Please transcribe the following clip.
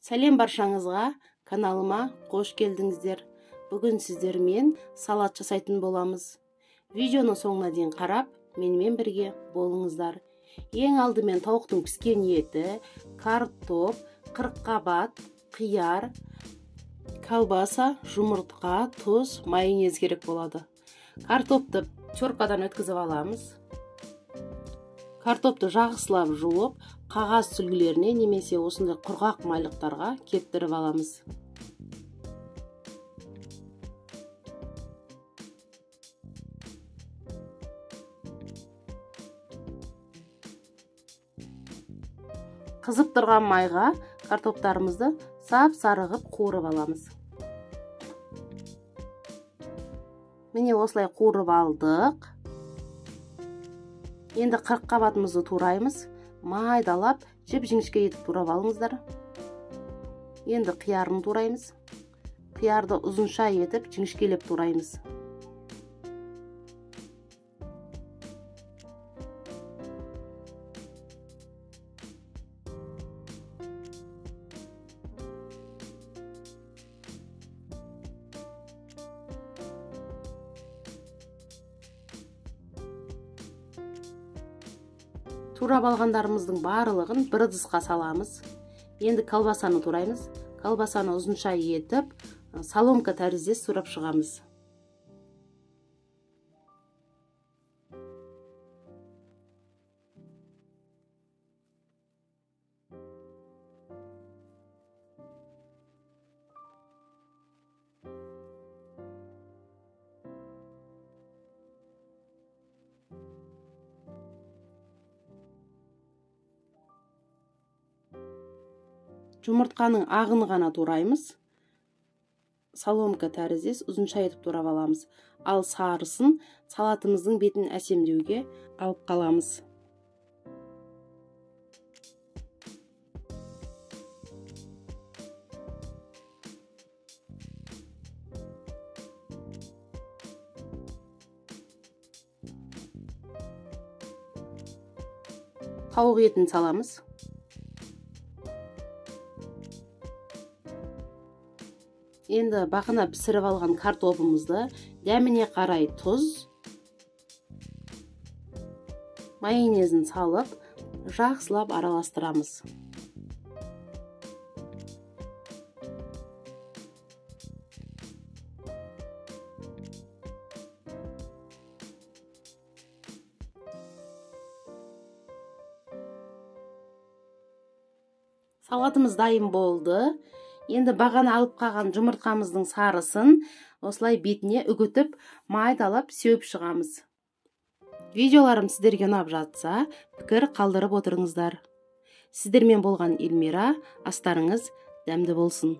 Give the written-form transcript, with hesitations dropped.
Сәлем баршаңызға, каналыма қош келдіңіздер. Бүгін сіздермен салат жасайтын боламыз. Видеоны соңына дейін қарап, менімен бірге болыңыздар. Ең алдымен тауықтың піскен еті, картоп, қырыққабат, қияр, колбаса, жұмыртқа, тұз, майонез керек болады. Картопты теркадан өткізіп аламыз. Картопты жақсылап жуып, қағаз сүлгілеріне немесе осындай құрғақ майлықтарға кептіріп аламыз. Қызып тұрған майға картоптарымызды сап-сарығып қуырып аламыз. Міне осылай қуырып алдық. Енді қырыққабатымызды тураймыз. Майдалап, жіп-жіңішке етіп турап алыңыздар. Енді қиярын тураймыз. Қиярды ұзынша етіп, жіңішкелеп тураймыз. Турап алғандарымыздың барлығын бір ыдысқа саламыз. Енді колбасаны тураймыз. Колбасаны ұзынша етіп, соломка тәріздес турап шығамыз. Жұмыртқаның ағын ғана тураймыз. Соломка тәріздес ұзынша етіп турап аламыз. Ал сарысын салатымыздың бетін әсемдеуге алып қаламыз. Тауық етін саламыз. Енді бақына пісіріп алған картопымызды дәміне қарай тұз, майонезін салып, жақсылап араластырамыз. Салатымыз дайын болды. Енді бағана алып қалған жұмыртқамыздың сарысын осылай бетіне үгітіп, майдалап сеуіп шығамыз. Видеоларым сіздерге ұнап жатса, пікір қалдырып отырыңыздар. Сіздермен болған Эльмира, астарыңыз дәмді болсын.